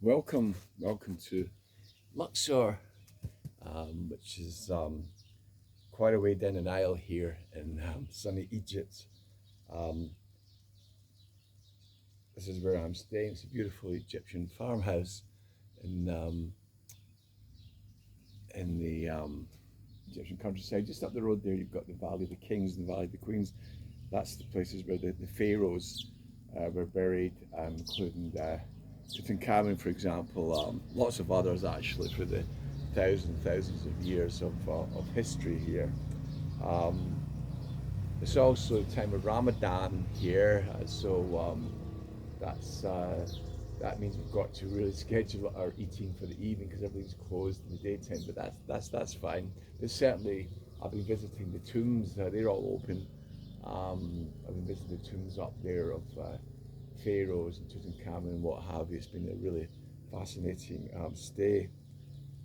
Welcome to Luxor, which is quite a way down an aisle here in sunny Egypt. Um, this is where I'm staying. It's a beautiful Egyptian farmhouse in the Egyptian countryside. Just up the road there, you've got the Valley of the Kings and the Valley of the Queens. That's the places where the pharaohs were buried, including Tutankhamun, for example. Lots of others actually for the thousands of years of history here. Um, it's also the time of Ramadan here, that's that means we've got to really schedule our eating for the evening because everything's closed in the daytime. But that's fine. There's certainly I've been visiting the tombs; they're all open. I've been visiting the tombs up there of pharaohs and Tutankhamun and what have you. It's been a really fascinating stay.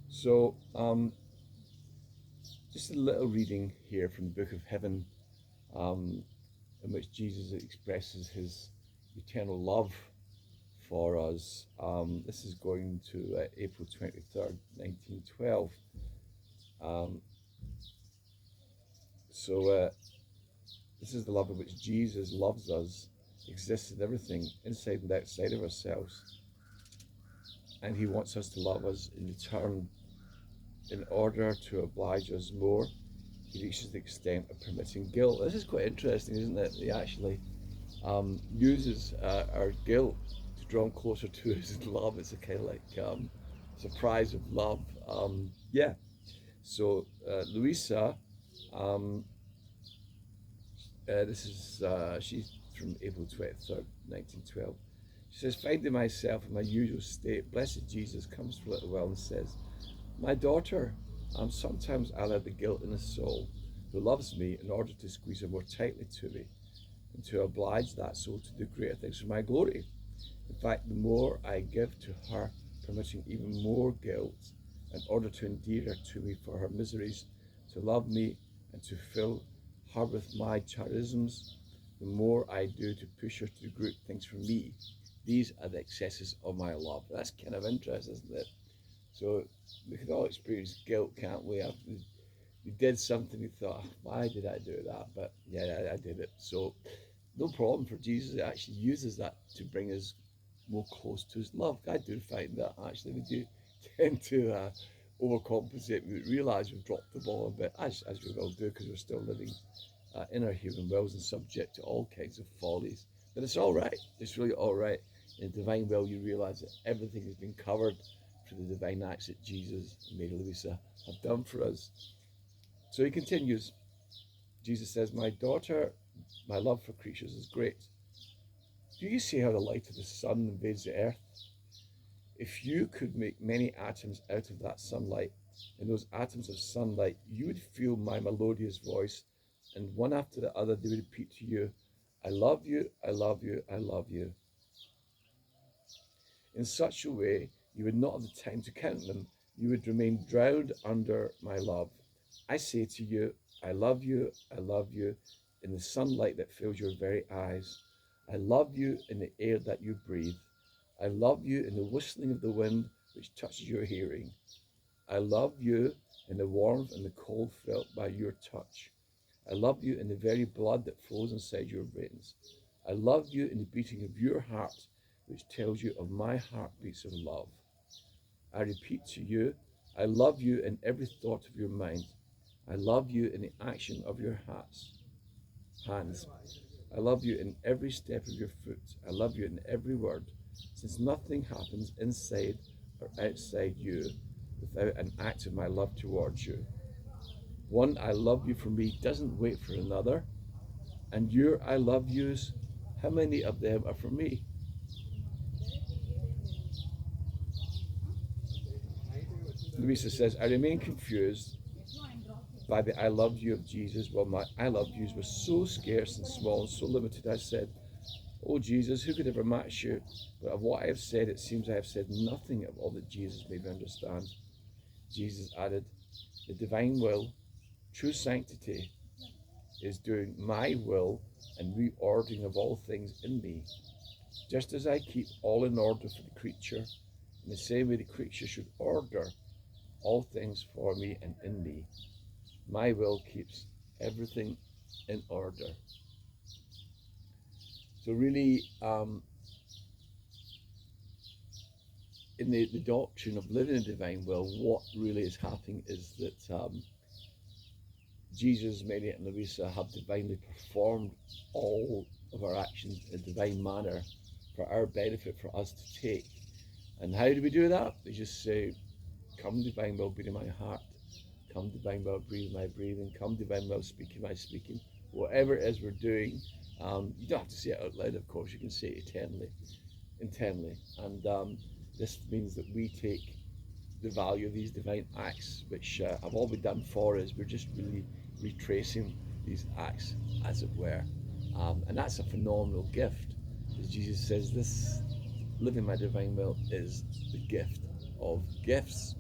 So, just a little reading here from the Book of Heaven, um, in which Jesus expresses his eternal love for us. This is going to April 23rd, 1912. Um, so, this is the love in which Jesus loves us, exists in everything, inside and outside of ourselves. And he wants us to love us in return in order to oblige us more. He reaches the extent of permitting guilt. This is quite interesting, isn't it? He actually uses our guilt to draw him closer to his love. It's a kind of like surprise of love. Yeah. So Louisa, um, this is she's from April 23rd, 1912. She says, finding myself in my usual state, blessed Jesus comes for a little while and says, my daughter, sometimes I allow the guilt in a soul who loves me in order to squeeze her more tightly to me and to oblige that soul to do greater things for my glory. In fact, the more I give to her, permitting even more guilt in order to endear her to me for her miseries, to love me and to fill her with my charisms, the more I do to push her to do great things for me. These are the excesses of my love. That's kind of interesting, isn't it? So we can all experience guilt, can't we? We did something, we thought, why did I do that? But yeah, I did it. So no problem for Jesus. It actually uses that to bring us more close to his love. I do find that actually we do tend to overcompensate. We realize we've dropped the ball a bit, as we will do because we're still living in our human wills and subject to all kinds of follies. But it's all right. It's really all right. In the divine will, you realize that everything has been covered through the divine acts that Jesus and Mary Louisa have done for us. So he continues. Jesus says, my daughter, my love for creatures is great. Do you see how the light of the sun invades the earth? If you could make many atoms out of that sunlight, and those atoms of sunlight, you would feel my melodious voice, and one after the other they would repeat to you, I love you, I love you, I love you. In such a way, you would not have the time to count them. You would remain drowned under my love. I say to you, I love you, I love you, in the sunlight that fills your very eyes. I love you in the air that you breathe. I love you in the whistling of the wind which touches your hearing. I love you in the warmth and the cold felt by your touch. I love you in the very blood that flows inside your veins. I love you in the beating of your heart, which tells you of my heartbeats of love. I repeat to you, I love you in every thought of your mind. I love you in the action of your hands. I love you in every step of your foot. I love you in every word, since nothing happens inside or outside you without an act of my love towards you. One I love you for me doesn't wait for another, and your I love yous, how many of them are for me? Louisa says, I remain confused by the I love you of Jesus. Well, my I love yous were so scarce and small and so limited. I said, oh Jesus, who could ever match you? But of what I have said, it seems I have said nothing of all that Jesus made me understand. Jesus added, the divine will, true sanctity, is doing my will and reordering of all things in me. Just as I keep all in order for the creature, In the same way, the creature should order all things for me and in me. My will keeps everything in order. So really, in the doctrine of living a divine will, what really is happening is that Jesus, Mary, and Louisa have divinely performed all of our actions in a divine manner for our benefit, for us to take. And how do we do that? We just say, come divine will, be in my heart. Come divine will, breathe my breathing. Come divine will, speak in my speaking. Whatever it is we're doing, you don't have to say it out loud, of course. You can say it internally. And this means that we take the value of these divine acts, which have all been done for us. We're just really retracing these acts, as it were. And that's a phenomenal gift. As Jesus says, this living my divine will is the gift of gifts.